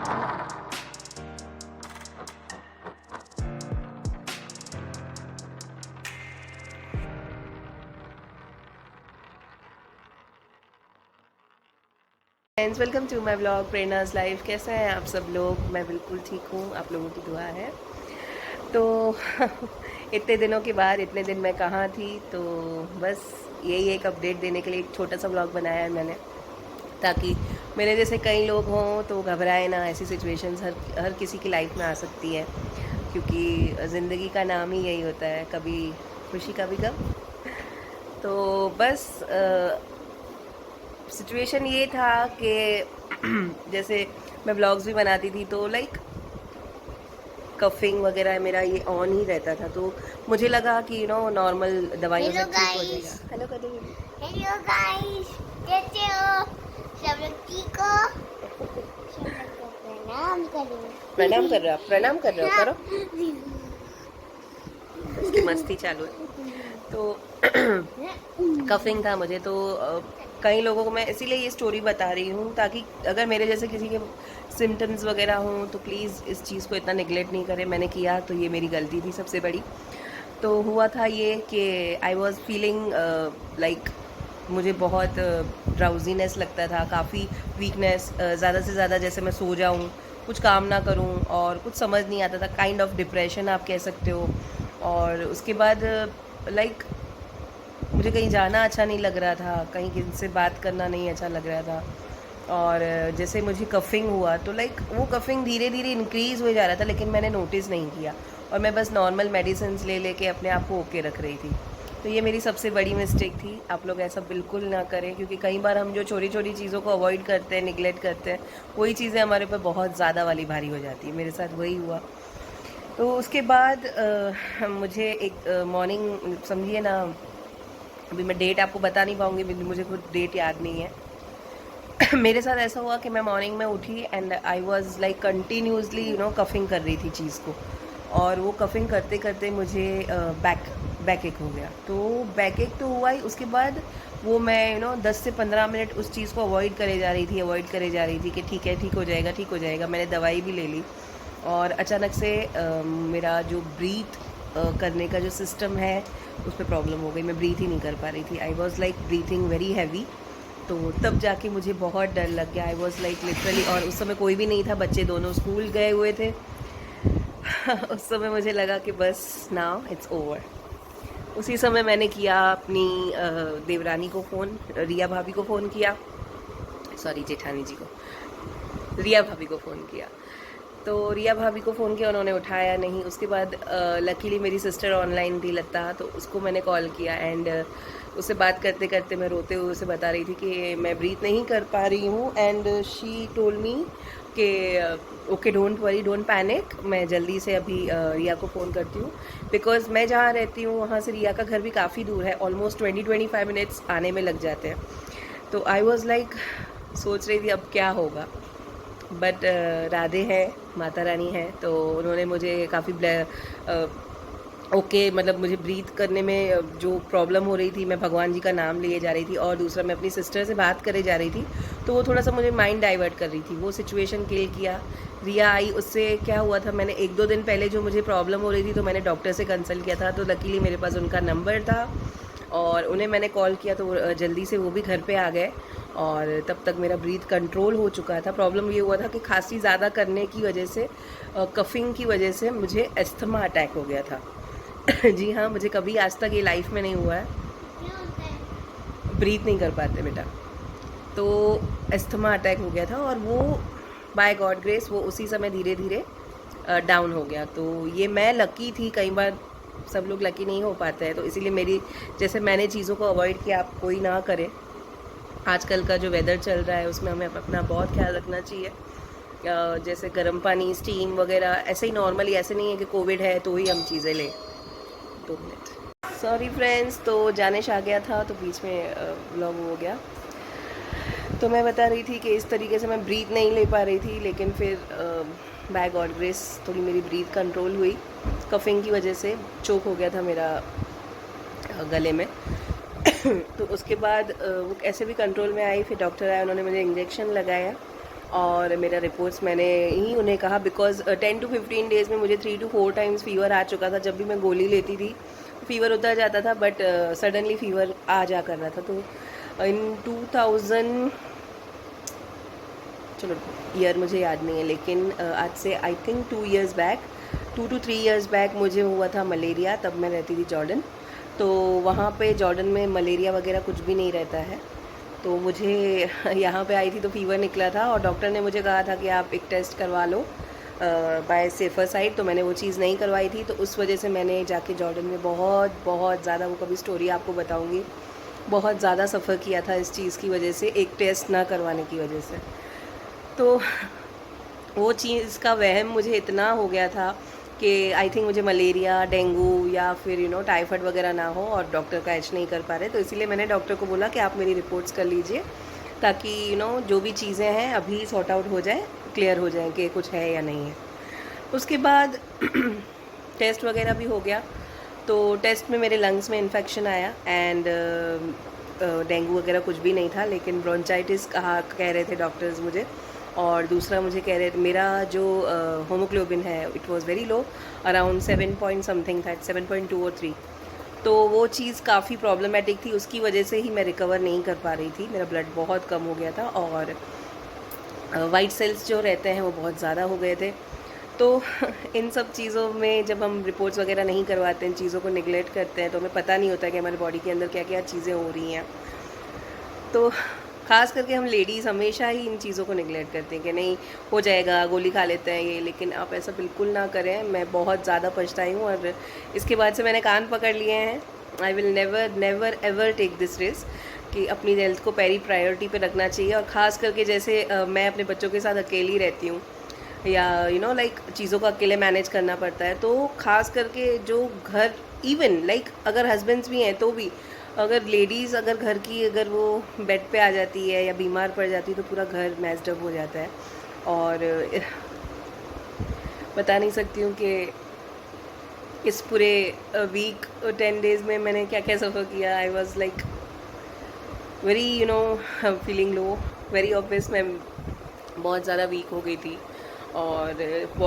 Friends, welcome to my blog Prerna's life. कैसे हैं आप सब लोग? मैं बिल्कुल ठीक हूँ, आप लोगों की दुआ है। तो इतने दिनों के बाद, इतने दिन मैं कहाँ थी, तो बस यही एक अपडेट देने के लिए एक छोटा सा ब्लॉग बनाया है मैंने, ताकि मेरे जैसे कई लोग हों तो घबराए ना। ऐसी सिचुएशंस हर किसी की लाइफ में आ सकती है, क्योंकि ज़िंदगी का नाम ही यही होता है, कभी खुशी कभी गम। तो बस सिचुएशन ये था कि जैसे मैं ब्लॉग्स भी बनाती थी, तो लाइक कफिंग वगैरह मेरा ये ऑन ही रहता था, तो मुझे लगा कि नॉर्मल दवाइयों से ठीक हो जाएगा। हेलो कर दो। हेलो गाइस, कैसे हो सब लोग? ठीक हो? सब लोग को प्रणाम करो। प्रणाम कर रहे हो आप? प्रणाम कर रहे हो, करो। इसकी मस्ती चालू है। तो कफिंग था मुझे, तो कई लोगों को मैं इसीलिए ये स्टोरी बता रही हूँ, ताकि अगर मेरे जैसे किसी के सिम्टम्स वगैरह हों तो प्लीज़ इस चीज़ को इतना निगलेक्ट नहीं करें। मैंने किया तो ये मेरी गलती थी सबसे बड़ी। तो हुआ था ये कि आई वॉज़ फीलिंग लाइक मुझे बहुत ड्राउजीनेस लगता था, काफ़ी वीकनेस, ज़्यादा से ज़्यादा जैसे मैं सो जाऊँ, कुछ काम ना करूँ और कुछ समझ नहीं आता था। काइंड ऑफ डिप्रेशन आप कह सकते हो। और उसके बाद लाइक मुझे कहीं जाना अच्छा नहीं लग रहा था, कहीं किसी से बात करना नहीं अच्छा लग रहा था। और जैसे मुझे कफ़िंग हुआ तो लाइक वो कफ़िंग धीरे धीरे इंक्रीज़ हो जा रहा था, लेकिन मैंने नोटिस नहीं किया, और मैं बस नॉर्मल मेडिसिन ले लेके अपने आप को ओके रख रही थी। तो ये मेरी सबसे बड़ी मिस्टेक थी। आप लोग ऐसा बिल्कुल ना करें, क्योंकि कई बार हम जो छोटी छोटी चीज़ों को अवॉइड करते हैं, निगलेक्ट करते हैं, वही चीज़ें हमारे ऊपर बहुत ज़्यादा वाली भारी हो जाती है। मेरे साथ वही हुआ। तो उसके बाद मुझे एक मॉर्निंग, समझिए ना, अभी मैं डेट आपको बता नहीं पाऊँगी, मुझे खुद डेट याद नहीं है। मेरे साथ ऐसा हुआ कि मैं मॉर्निंग में उठी and I was like continuously coughing कर रही थी चीज़ को, और वो कफिंग करते करते मुझे बैक एक हो गया। तो बैक एक तो हुआ ही, उसके बाद वो मैं 10 से 15 मिनट उस चीज़ को अवॉइड करे जा रही थी कि ठीक है, ठीक हो जाएगा, ठीक हो जाएगा। मैंने दवाई भी ले ली, और अचानक से मेरा जो ब्रीथ करने का जो सिस्टम है उस पर प्रॉब्लम हो गई। मैं ब्रीथ ही नहीं कर पा रही थी। I was like breathing very heavy. तो तब जाके मुझे बहुत डर लग गया। आई वॉज़ लाइक लिटरली, और उस समय कोई भी नहीं था, बच्चे दोनों स्कूल गए हुए थे। उस समय मुझे लगा कि बस नाउ इट्स ओवर। उसी समय मैंने किया अपनी देवरानी को फ़ोन, रिया भाभी को फ़ोन किया, सॉरी जेठानी जी को, रिया भाभी को फ़ोन किया। तो रिया भाभी को फ़ोन किया, उन्होंने उठाया नहीं। उसके बाद लकीली मेरी सिस्टर ऑनलाइन थी लता, तो उसको मैंने कॉल किया एंड उससे बात करते करते मैं रोते हुए उसे बता रही थी कि मैं ब्रीथ नहीं कर पा रही हूँ। एंड शी टोल्ड मी कि okay, don't worry, don't panic, मैं जल्दी से अभी रिया को फ़ोन करती हूँ। बिकॉज़ मैं जहाँ रहती हूँ वहाँ से रिया का घर भी काफ़ी दूर है, ऑलमोस्ट 20-25 मिनट्स आने में लग जाते हैं। तो आई वॉज़ लाइक सोच रही थी अब क्या होगा, बट राधे हैं, माता रानी है, तो उन्होंने मुझे काफ़ी ओके, मतलब मुझे ब्रीथ करने में जो प्रॉब्लम हो रही थी, मैं भगवान जी का नाम लिए जा रही थी, और दूसरा मैं अपनी सिस्टर से बात करे जा रही थी, तो वो थोड़ा सा मुझे माइंड डाइवर्ट कर रही थी। वो सिचुएशन किल किया। रिया आई, उससे क्या हुआ था, मैंने 1-2 दिन पहले जो मुझे प्रॉब्लम हो रही थी, तो मैंने डॉक्टर से कंसल्ट किया था, तो लकीली मेरे पास उनका नंबर था, और उन्हें मैंने कॉल किया, तो जल्दी से वो भी घर पे आ गए, और तब तक मेरा ब्रीथ कंट्रोल हो चुका था। प्रॉब्लम ये हुआ था कि खांसी ज़्यादा करने की वजह से, कफिंग की वजह से मुझे अस्थमा अटैक हो गया था। जी हाँ, मुझे कभी आज तक ये लाइफ में नहीं हुआ है। क्या होता है? ब्रीथ नहीं कर पाते बेटा। तो अस्थमा अटैक हो गया था, और वो बाय गॉड ग्रेस वो उसी समय धीरे धीरे डाउन हो गया। तो ये मैं लकी थी। कई बार सब लोग लकी नहीं हो पाते हैं, तो इसीलिए मेरी, जैसे मैंने चीज़ों को अवॉइड किया, आप कोई ना करें। आजकल का जो वेदर चल रहा है उसमें हमें अपना बहुत ख्याल रखना चाहिए। जैसे गर्म पानी, स्टीम वगैरह, ऐसे ही नॉर्मली, ऐसे नहीं है कि कोविड है तो ही हम चीज़ें लें। 2 मिनट, सॉरी फ्रेंड्स। तो जानिश आ गया था, तो बीच में व्लॉग हो गया। तो मैं बता रही थी कि इस तरीके से मैं ब्रीथ नहीं ले पा रही थी, लेकिन फिर बाय गॉड ग्रेस थोड़ी मेरी ब्रीथ कंट्रोल हुई। कफिंग की वजह से चोक हो गया था मेरा गले में। तो उसके बाद वो ऐसे भी कंट्रोल में आई। फिर डॉक्टर आया, उन्होंने मुझे इंजेक्शन लगाया, और मेरा रिपोर्ट्स मैंने ही उन्हें कहा, बिकॉज 10 to 15 डेज़ में मुझे 3 to 4 टाइम्स फीवर आ चुका था। जब भी मैं गोली लेती थी फीवर उतर जाता था, बट सडनली फीवर आ जा कर रहा था। तो इन 2000, चलो ईयर मुझे याद नहीं है, लेकिन आज से I think 2 years back, 2 to 3 years back मुझे हुआ था मलेरिया। तब मैं रहती थी जॉर्डन। तो वहाँ पे जॉर्डन में मलेरिया वगैरह कुछ भी नहीं रहता है। तो मुझे यहाँ पे आई थी तो फीवर निकला था, और डॉक्टर ने मुझे कहा था कि आप एक टेस्ट करवा लो बाय सेफर साइड। तो मैंने वो चीज़ नहीं करवाई थी, तो उस वजह से मैंने जाके जॉर्डन में बहुत बहुत ज़्यादा, वो कभी स्टोरी आपको बताऊँगी, बहुत ज़्यादा सफ़र किया था इस चीज़ की वजह से, एक टेस्ट ना करवाने की वजह से। तो वो चीज़ का वहम मुझे इतना हो गया था कि आई थिंक मुझे मलेरिया, डेंगू या फिर टाइफाइड वगैरह ना हो, और डॉक्टर कैच नहीं कर पा रहे। तो इसीलिए मैंने डॉक्टर को बोला कि आप मेरी रिपोर्ट्स कर लीजिए, ताकि जो भी चीज़ें हैं अभी सॉर्ट आउट हो जाए, क्लियर हो जाए कि कुछ है या नहीं है। उसके बाद टेस्ट वगैरह भी हो गया। तो टेस्ट में मेरे लंग्स में इन्फेक्शन आया, एंड डेंगू वगैरह कुछ भी नहीं था, लेकिन ब्रोंचाइटिस कह रहे थे डॉक्टर्स मुझे। और दूसरा मुझे कह रहे थे, मेरा जो होमोग्लोबिन है it was very low, around 7 point something था, 7.2 और 3। तो वो चीज़ काफ़ी प्रॉब्लमेटिक थी, उसकी वजह से ही मैं रिकवर नहीं कर पा रही थी। मेरा ब्लड बहुत कम हो गया था, और वाइट सेल्स जो रहते हैं वो बहुत ज़्यादा हो गए थे। तो इन सब चीज़ों में जब हम रिपोर्ट्स वगैरह नहीं करवाते हैं, चीज़ों को निगलेक्ट करते हैं, तो हमें पता नहीं होता कि हमारे बॉडी के अंदर क्या क्या चीज़ें हो रही हैं। तो ख़ास करके हम लेडीज़ हमेशा ही इन चीज़ों को निगलेक्ट करते हैं कि नहीं हो जाएगा, गोली खा लेते हैं ये। लेकिन आप ऐसा बिल्कुल ना करें। मैं बहुत ज़्यादा पछताई हूँ, और इसके बाद से मैंने कान पकड़ लिए हैं। I will never never ever take this risk कि अपनी हेल्थ को पहली प्रायोरिटी पे रखना चाहिए। और ख़ास करके जैसे मैं अपने बच्चों के साथ अकेली रहती हूँ, या लाइक चीज़ों को अकेले मैनेज करना पड़ता है। तो ख़ास करके जो घर, इवन लाइक अगर हस्बैंड्स भी हैं तो भी, अगर लेडीज़ अगर घर की, अगर वो बेड पे आ जाती है या बीमार पड़ जाती है, तो पूरा घर मैस्ड अप हो जाता है। और बता नहीं सकती हूँ कि इस पूरे वीक 10 डेज़ में मैंने क्या क्या सफ़र किया। I was like very feeling low, very obvious. मैं बहुत ज़्यादा वीक हो गई थी, और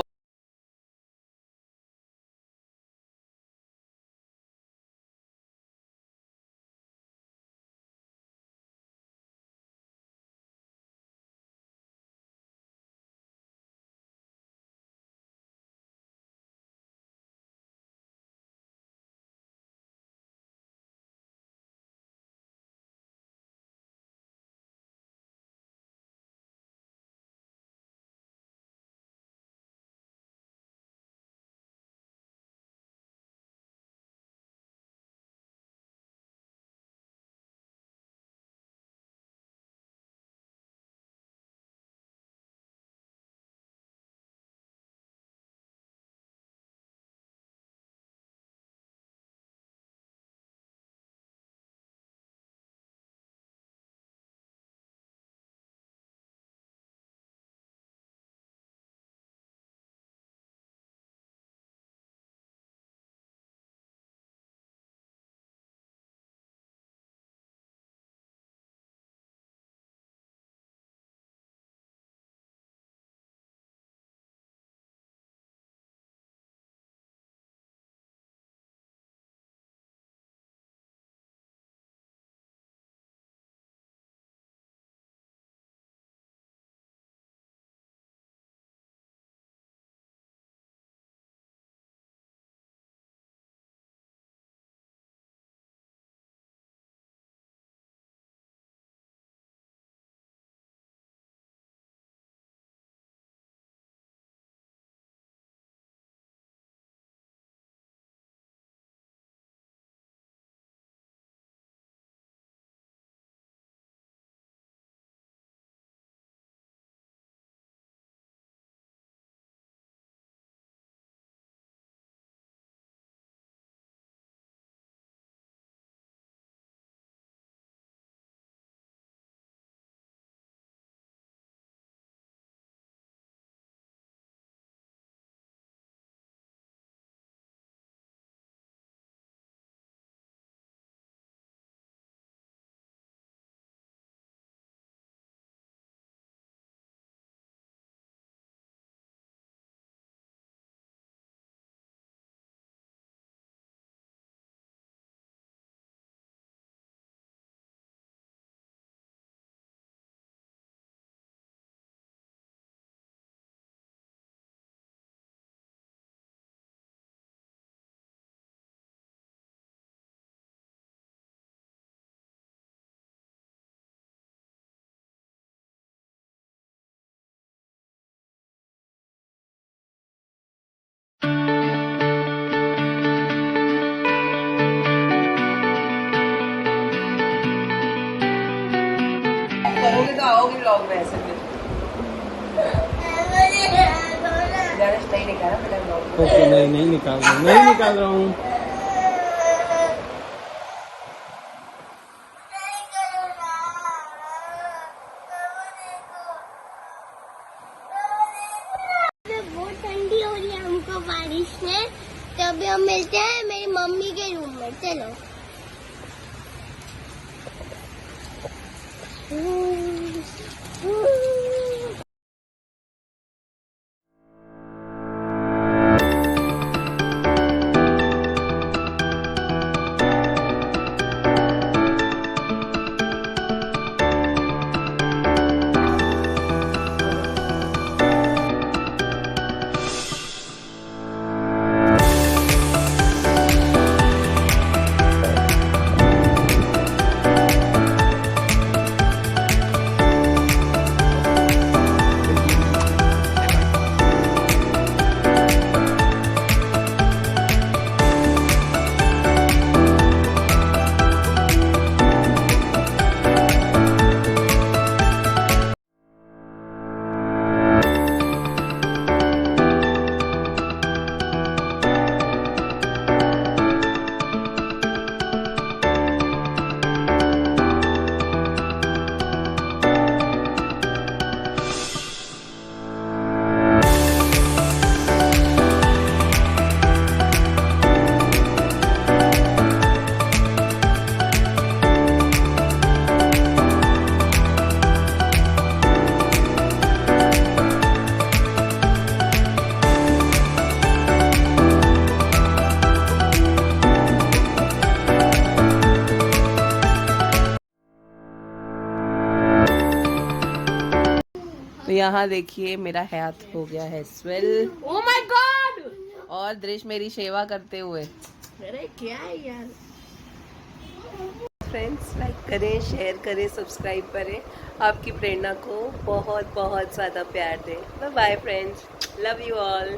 निकाला मेरा ब्लॉग। ओके, नहीं निकाल रहा हूँ, नहीं निकाल रहा हूँ। बहुत ठंडी हो रही है हमको बारिश में, तो अभी हम मिलते हैं मेरी मम्मी के रूम में। चलो। तो यहाँ देखिए मेरा हाथ हो गया है स्वेल। Oh my God! और दृश्य मेरी सेवा करते हुए। अरे क्या है यार। फ्रेंड्स, लाइक करें, शेयर करें, सब्सक्राइब करें, आपकी प्रेरणा को बहुत बहुत ज़्यादा प्यार दें। Bye bye friends, love you all.